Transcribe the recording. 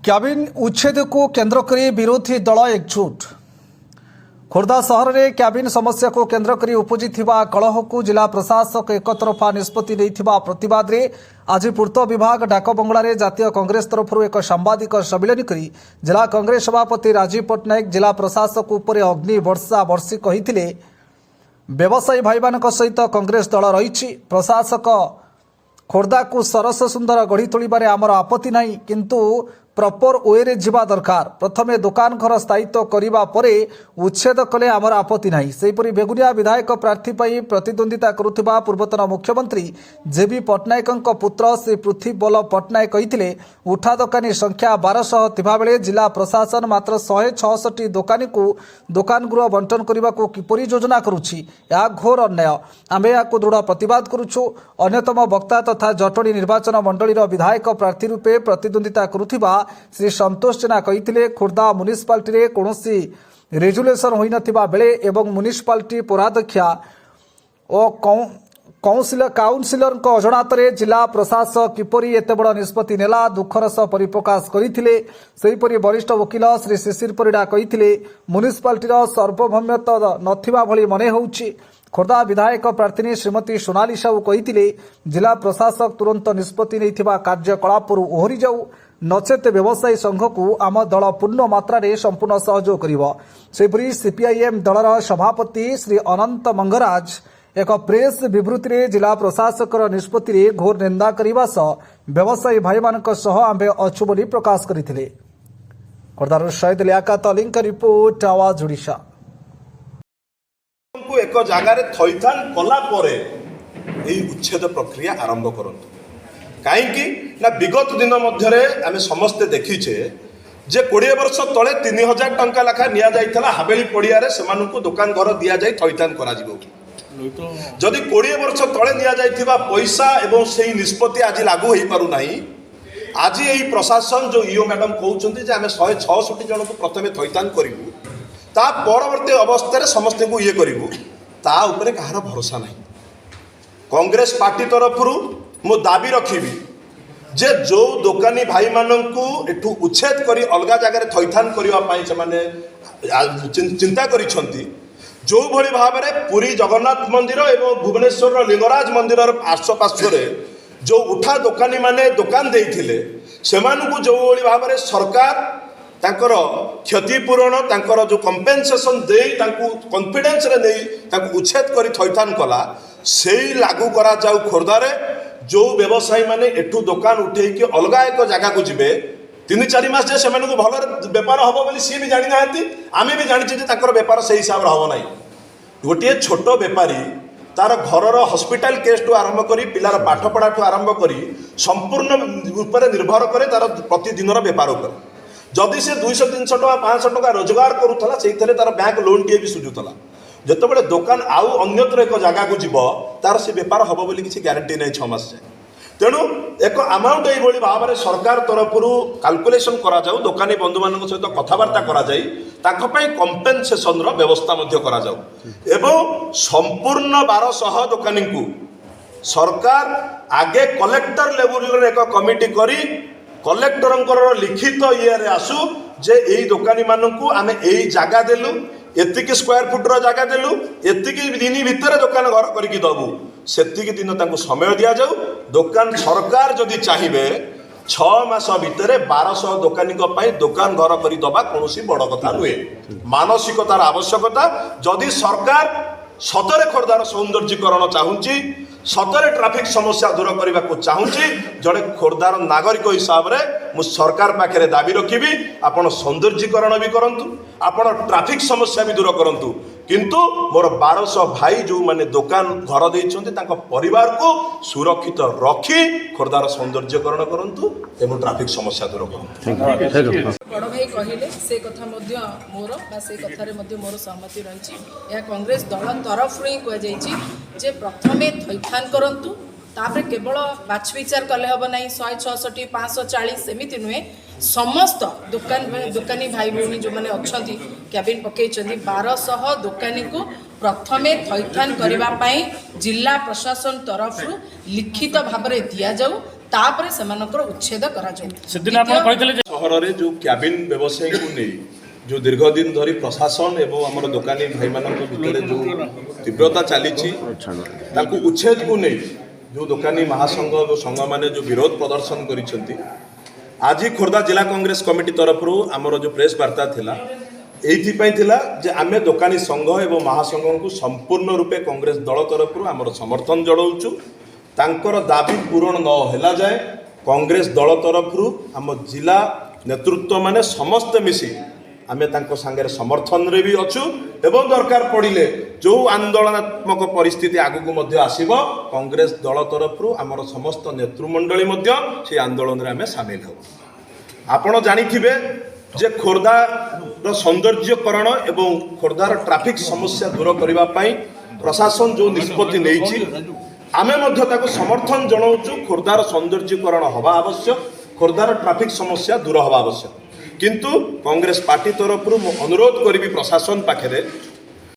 Cabin ଉଚ୍ଛେଦକୁ କେନ୍ଦ୍ର କରି ବିରୋଧୀ ଦଳ ଏକଜୁଟ। ଖୋର୍ଦ୍ଧା ସହରରେ କ୍ୟାବିନ୍ ସମସ୍ୟାକୁ କେନ୍ଦ୍ର କରି ଉପୁଜିଥିବା କଳହକୁ ଜିଲ୍ଲା ପ୍ରଶାସକ ଏକତରଫା ନିଷ୍ପତ୍ତି ନେଇଥିବା ପ୍ରତିବାଦରେ ଆଜି ପୂର୍ତ୍ତ ବିଭାଗ ଡାକବଙ୍ଗଳାରେ ଜାତୀୟ କଂଗ୍ରେସ ତରଫରୁ ଏକ ସାମ୍ବାଦିକ ସମ୍ମିଳନୀ କରି ଜିଲ୍ଲା କଂଗ୍ରେସ ସଭାପତି ରାଜୀବ ପଟ୍ଟନାୟକ ଜିଲ୍ଲା ପ୍ରଶାସକ ଉପରେ ଅଗ୍ନି ବର୍ଷା ବର୍ଷି କହିଥିଲେ, ବ୍ୟବସାୟୀ ଭାଇମାନଙ୍କ ସହିତ କଂଗ୍ରେସ ଦଳ ରହିଛି। ପ୍ରଶାସକ ଖୋର୍ଦ୍ଧାକୁ ସରସ ସୁନ୍ଦର ଗଢ଼ି ତୋଳିବାରେ ଆମର ଆପତ୍ତି ନାହିଁ, କିନ୍ତୁ ପ୍ରପର ୱେରେ ଯିବା ଦରକାର। ପ୍ରଥମେ ଦୋକାନ ଘର ସ୍ଥାୟିତ୍ୱ କରିବା ପରେ ଉଚ୍ଛେଦ କଲେ ଆମର ଆପତ୍ତି ନାହିଁ। ସେହିପରି ବେଗୁନିଆ ବିଧାୟକ ପ୍ରାର୍ଥୀ ପାଇଁ ପ୍ରତିଦ୍ୱନ୍ଦିତା କରୁଥିବା ପୂର୍ବତନ ମୁଖ୍ୟମନ୍ତ୍ରୀ ଜେବି ପଟ୍ଟନାୟକଙ୍କ ପୁତ୍ର ଶ୍ରୀ ପୃଥ୍ୱୀବଲ୍ଲଭ ପଟ୍ଟନାୟକ କହିଥିଲେ, ଉଠା ଦୋକାନୀ ସଂଖ୍ୟା 1200 ଥିବାବେଳେ ଜିଲ୍ଲା ପ୍ରଶାସନ ମାତ୍ର 166 ଦୋକାନୀକୁ ଦୋକାନ ଗୃହ ବଣ୍ଟନ କରିବାକୁ କିପରି ଯୋଜନା କରୁଛି, ଏହା ଘୋର ଅନ୍ୟାୟ। ଆମେ ଏହାକୁ ଦୃଢ଼ ପ୍ରତିବାଦ କରୁଛୁ। ଅନ୍ୟତମ ବକ୍ତା ତଥା ଜଟଣୀ ନିର୍ବାଚନ ମଣ୍ଡଳୀର ବିଧାୟକ ପ୍ରାର୍ଥୀ ରୂପେ ପ୍ରତିଦ୍ୱନ୍ଦିତା କରୁଥିବା ଶ୍ରୀ ସନ୍ତୋଷ ଜେନା କହିଥିଲେ, ଖୋର୍ଦ୍ଧା ମ୍ୟୁନିସିପାଲିଟିରେ କୌଣସି ରେଜୁଲେସନ ହୋଇନଥିବା ବେଳେ ଏବଂ ମ୍ୟୁନିସିପାଲିଟି ପୌରାଧ୍ୟକ୍ଷା ଓ କାଉନସିଲରଙ୍କ ଅଜଣାତରେ ଜିଲ୍ଲା ପ୍ରଶାସକ କିପରି ଏତେ ବଡ଼ ନିଷ୍ପତ୍ତି ନେଲା ଦୁଃଖର ସହ ପରିପ୍ରକାଶ କରିଥିଲେ। ସେହିପରି ବରିଷ୍ଠ ଓକିଲ ଶ୍ରୀ ଶିଶିର ପରିଡ଼ା କହିଥିଲେ, ମ୍ୟୁନିସିପାଲିଟିର ସାର୍ବଭୌମତ୍ୱ ନଥିବା ଭଳି ମନେ ହେଉଛି। ଖୋର୍ଦ୍ଧା ବିଧାୟକ ପ୍ରାର୍ଥିନୀ ଶ୍ରୀମତୀ ସୋନାଲି ସାହୁ କହିଥିଲେ, ଜିଲ୍ଲା ପ୍ରଶାସକ ତୁରନ୍ତ ନିଷ୍ପତ୍ତି ନେଇଥିବା କାର୍ଯ୍ୟକଳାପରୁ ଓହରି ଯାଉ, ନଚେତ ବ୍ୟବସାୟୀ ସଂଘକୁ ଆମ ଦଳ ପୂର୍ଣ୍ଣ ମାତ୍ରାରେ ସମ୍ପୂର୍ଣ୍ଣ ସହଯୋଗ କରିବ। ସେହିପରି ସିପିଆଇଏମ୍ ଦଳର ସଭାପତି ଶ୍ରୀ ଅନନ୍ତ ମଙ୍ଗରାଜ ଏକ ପ୍ରେସ୍ ବିବୃତ୍ତିରେ ଜିଲ୍ଲା ପ୍ରଶାସକର ନିଷ୍ପତ୍ତିରେ ଘୋର ନିନ୍ଦା କରିବା ସହ ବ୍ୟବସାୟୀ ଭାଇମାନଙ୍କ ସହ ଆମ୍ଭେ ଅଛୁ ବୋଲି ପ୍ରକାଶ କରିଥିଲେ। ଖୋର୍ଦ୍ଧାରୁ ଶହୀଦ ଲିଆକତ ଅଲିଙ୍କ ରିପୋର୍ଟ, ଆୱାଜ ଓଡ଼ିଶା। ଏକ ଜାଗାରେ ଥଇଥାନ କଲା ପରେ ଏହି ଉଚ୍ଛେଦ ପ୍ରକ୍ରିୟା ଆରମ୍ଭ କରନ୍ତୁ। କାହିଁକି ନା ବିଗତ ଦିନ ମଧ୍ୟରେ ଆମେ ସମସ୍ତେ ଦେଖିଛେ ଯେ 20 ବର୍ଷ ତଳେ 3000 ଟଙ୍କା ଲେଖା ନିଆଯାଇଥିଲା ହାବେଳି ପଡ଼ିଆରେ ସେମାନଙ୍କୁ ଦୋକାନ ଘର ଦିଆଯାଇ ଥଇଥାନ କରାଯିବ। ଯଦି 20 ବର୍ଷ ତଳେ ନିଆଯାଇଥିବା ପଇସା ଏବଂ ସେହି ନିଷ୍ପତ୍ତି ଆଜି ଲାଗୁ ହୋଇପାରୁନାହିଁ, ଆଜି ଏହି ପ୍ରଶାସନ ଯେଉଁ ଇଓ ମ୍ୟାଡ଼ାମ କହୁଛନ୍ତି ଯେ ଆମେ 166 ଜଣଙ୍କୁ ପ୍ରଥମେ ଥଇଥାନ କରିବୁ, ତା ପରବର୍ତ୍ତୀ ଅବସ୍ଥାରେ ସମସ୍ତଙ୍କୁ ଇଏ କରିବୁ, ତା ଉପରେ କାହାର ଭରସା ନାହିଁ। କଂଗ୍ରେସ ପାର୍ଟି ତରଫରୁ ମୁଁ ଦାବି ରଖିବି ଯେ ଯେଉଁ ଦୋକାନୀ ଭାଇମାନଙ୍କୁ ଏଠୁ ଉଚ୍ଛେଦ କରି ଅଲଗା ଜାଗାରେ ଥଇଥାନ କରିବା ପାଇଁ ସେମାନେ ଚିନ୍ତା କରିଛନ୍ତି, ଯେଉଁଭଳି ଭାବରେ ପୁରୀ ଜଗନ୍ନାଥ ମନ୍ଦିର ଏବଂ ଭୁବନେଶ୍ୱରର ଲିଙ୍ଗରାଜ ମନ୍ଦିରର ଆଶ୍ୱପାର୍ଶ୍ୱରେ ଯେଉଁ ଉଠା ଦୋକାନୀମାନେ ଦୋକାନ ଦେଇଥିଲେ, ସେମାନଙ୍କୁ ଯେଉଁଭଳି ଭାବରେ ସରକାର ତାଙ୍କର କ୍ଷତିପୂରଣ ତାଙ୍କର ଯେଉଁ କମ୍ପେନସେସନ୍ ଦେଇ ତାଙ୍କୁ କନଫିଡେନ୍ସରେ ନେଇ ତାଙ୍କୁ ଉଚ୍ଛେଦ କରି ଥଇଥାନ କଲା, ସେଇ ଲାଗୁ କରାଯାଉ। ଖୋର୍ଦ୍ଧାରେ ଯେଉଁ ବ୍ୟବସାୟୀମାନେ ଏଠୁ ଦୋକାନ ଉଠେଇକି ଅଲଗା ଏକ ଜାଗାକୁ ଯିବେ, 3-4 ମାସ ଯେ ସେମାନଙ୍କୁ ଭଲରେ ବେପାର ହେବ ବୋଲି ସିଏ ବି ଜାଣିନାହାନ୍ତି, ଆମେ ବି ଜାଣିଛୁ ଯେ ତାଙ୍କର ବେପାର ସେଇ ହିସାବରେ ହେବ ନାହିଁ। ଗୋଟିଏ ଛୋଟ ବେପାରୀ ତାର ଘରର ହସ୍ପିଟାଲ କେସ୍ଠୁ ଆରମ୍ଭ କରି ପିଲାର ପାଠପଢ଼ାଠୁ ଆରମ୍ଭ କରି ସମ୍ପୂର୍ଣ୍ଣ ଉପରେ ନିର୍ଭର କରେ ତାର ପ୍ରତିଦିନର ବେପାର ଉପରେ। ଯଦି ସେ 200-300 ଟଙ୍କା 500 ଟଙ୍କା ରୋଜଗାର କରୁଥିଲା, ସେଇଥିରେ ତାର ବ୍ୟାଙ୍କ ଲୋନ୍ଟିଏ ବି ସୁଝୁଥିଲା। ଯେତେବେଳେ ଦୋକାନ ଆଉ ଅନ୍ୟତ୍ର ଏକ ଜାଗାକୁ ଯିବ, ତାର ସେ ବେପାର ହେବ ବୋଲି କିଛି ଗ୍ୟାରେଣ୍ଟି ନାହିଁ 6 ମାସ ଯାଏ। ତେଣୁ ଏକ ଆମାଉଣ୍ଟ ଏଇଭଳି ଭାବରେ ସରକାର ତରଫରୁ କାଲକୁଲେସନ୍ କରାଯାଉ, ଦୋକାନୀ ବନ୍ଧୁମାନଙ୍କ ସହିତ କଥାବାର୍ତ୍ତା କରାଯାଇ ତାଙ୍କ ପାଇଁ କମ୍ପେନସେସନ୍ର ବ୍ୟବସ୍ଥା ମଧ୍ୟ କରାଯାଉ ଏବଂ ସମ୍ପୂର୍ଣ୍ଣ 1200 ଦୋକାନୀଙ୍କୁ ସରକାର ଆଗେ କଲେକ୍ଟର ଲେଭେଲରେ ଏକ କମିଟି କରି କଲେକ୍ଟରଙ୍କର ଲିଖିତ ଇଏରେ ଆସୁ ଯେ ଏଇ ଦୋକାନୀମାନଙ୍କୁ ଆମେ ଏଇ ଜାଗା ଦେଲୁ, ଏତିକି ସ୍କୋୟାର ଫୁଟର ଜାଗା ଦେଲୁ, ଏତିକି ଦିନ ଭିତରେ ଦୋକାନ ଘର କରିକି ଦେବୁ, ସେତିକି ଦିନ ତାଙ୍କୁ ସମୟ ଦିଆଯାଉ। ଦୋକାନ ସରକାର ଯଦି ଚାହିଁବେ 6 ମାସ ଭିତରେ 1200 ଦୋକାନୀଙ୍କ ପାଇଁ ଦୋକାନ ଘର କରି ଦେବା କୌଣସି ବଡ଼ କଥା ନୁହେଁ। ମାନସିକତାର ଆବଶ୍ୟକତା। ଯଦି ସରକାର ସତରେ ଖୋର୍ଦ୍ଧାର ସୌନ୍ଦର୍ଯ୍ୟକରଣ ଚାହୁଁଛି, ସତରେ ଟ୍ରାଫିକ ସମସ୍ୟା ଦୂର କରିବାକୁ ଚାହୁଁଛି, ଜଣେ ଖୋର୍ଦ୍ଧାର ନାଗରିକ ହିସାବରେ ମୁଁ ସରକାର ପାଖରେ ଦାବି ରଖିବି, ଆପଣ ସୌନ୍ଦର୍ଯ୍ୟକରଣ ବି କରନ୍ତୁ, ଆପଣ ଟ୍ରାଫିକ ସମସ୍ୟା ବି ଦୂର କରନ୍ତୁ, କିନ୍ତୁ ମୋର 1200 ଭାଇ ଯେଉଁମାନେ ଦୋକାନ ଘର ଦେଇଛନ୍ତି ତାଙ୍କ ପରିବାରକୁ ସୁରକ୍ଷିତ ରଖି ଖୋର୍ଦ୍ଧାର ସୌନ୍ଦର୍ଯ୍ୟକରଣ କରନ୍ତୁ ଏବଂ ଟ୍ରାଫିକ ସମସ୍ୟା ଦୂର କରନ୍ତୁ। ବଡ଼ ଭାଇ କହିଲେ ସେ କଥା ମଧ୍ୟ ମୋର ବା ସେ କଥାରେ ମଧ୍ୟ ମୋର ସହମତି ରହିଛି। ଏହା କଂଗ୍ରେସ ଦଳ ତରଫରୁ ହିଁ କୁହାଯାଇଛି ଯେ ପ୍ରଥମେ ଥଇଥାନ କରନ୍ତୁ, ତାପରେ କେବଳ ବାଛବିଚାର କଲେ ହେବ ନାହିଁ 166 540 ସେମିତି ନୁହେଁ। ସମସ୍ତ ଦୋକାନୀ ଭାଇ ଭଉଣୀ ଯେଉଁମାନେ ଅଛନ୍ତି କ୍ୟାବିନ୍ ପକାଇଛନ୍ତି 1200 ଦୋକାନୀକୁ ପ୍ରଥମେ ଥଇଥାନ କରିବା ପାଇଁ ଜିଲ୍ଲା ପ୍ରଶାସନ ତରଫରୁ ଲିଖିତ ଭାବରେ ଦିଆଯାଉ। तापर सेमानकर उच्छेद कराଯାऊ। सेदिन आपण कहितले जे ସହରରେ ଯେଉଁ କ୍ୟାବିନ୍ ବ୍ୟବସାୟୀକୁ ନେଇ ଯେଉଁ ଦୀର୍ଘ ଦିନ ଧରି ପ୍ରଶାସନ ଏବଂ ଆମର ଦୋକାନୀ ଭାଇମାନଙ୍କ ଭିତରେ ଯେଉଁ ତୀବ୍ରତା ଚାଲିଛି ତାଙ୍କୁ ଉଚ୍ଛେଦକୁ ନେଇ ଯେଉଁ ଦୋକାନୀ ମହାସଂଘ ଏବଂ ସଂଘମାନେ ଯେଉଁ ବିରୋଧ ପ୍ରଦର୍ଶନ କରିଛନ୍ତି ଆଜି ଖୋର୍ଦ୍ଧା ଜିଲ୍ଲା କଂଗ୍ରେସ କମିଟି ତରଫରୁ ଆମର ଯେଉଁ ପ୍ରେସ୍ ବାର୍ତ୍ତା ଥିଲା ଏଇଥିପାଇଁ ଥିଲା ଯେ ଆମେ ଦୋକାନୀ ସଂଘ ଏବଂ ମହାସଂଘଙ୍କୁ ସମ୍ପୂର୍ଣ୍ଣ ରୂପେ କଂଗ୍ରେସ ଦଳ ତରଫରୁ ଆମର ସମର୍ଥନ ଜଣାଉଛୁ। ତାଙ୍କର ଦାବି ପୂରଣ ନ ହେଲା ଯାଏ କଂଗ୍ରେସ ଦଳ ତରଫରୁ ଆମ ଜିଲ୍ଲା ନେତୃତ୍ୱ ମାନେ ସମସ୍ତେ ମିଶି ଆମେ ତାଙ୍କ ସାଙ୍ଗରେ ସମର୍ଥନରେ ବି ଅଛୁ ଏବଂ ଦରକାର ପଡ଼ିଲେ ଯେଉଁ ଆନ୍ଦୋଳନାତ୍ମକ ପରିସ୍ଥିତି ଆଗକୁ ମଧ୍ୟ ଆସିବ କଂଗ୍ରେସ ଦଳ ତରଫରୁ ଆମର ସମସ୍ତ ନେତୃମଣ୍ଡଳୀ ମଧ୍ୟ ସେହି ଆନ୍ଦୋଳନରେ ଆମେ ସାମିଲ ହେବୁ। ଆପଣ ଜାଣିଥିବେ ଯେ ଖୋର୍ଦ୍ଧାର ସୌନ୍ଦର୍ଯ୍ୟକରଣ ଏବଂ ଖୋର୍ଦ୍ଧାର ଟ୍ରାଫିକ୍ ସମସ୍ୟା ଦୂର କରିବା ପାଇଁ ପ୍ରଶାସନ ଯେଉଁ ନିଷ୍ପତ୍ତି ନେଇଛି ଆମେ ମଧ୍ୟ ତାକୁ ସମର୍ଥନ ଜଣାଉଛୁ। ଖୋର୍ଦ୍ଧାର ସୌନ୍ଦର୍ଯ୍ୟକରଣ ହେବା ଆବଶ୍ୟକ, ଖୋର୍ଦ୍ଧାର ଟ୍ରାଫିକ୍ ସମସ୍ୟା ଦୂର ହେବା ଆବଶ୍ୟକ। କିନ୍ତୁ କଂଗ୍ରେସ ପାର୍ଟି ତରଫରୁ ମୁଁ ଅନୁରୋଧ କରିବି ପ୍ରଶାସନ ପାଖରେ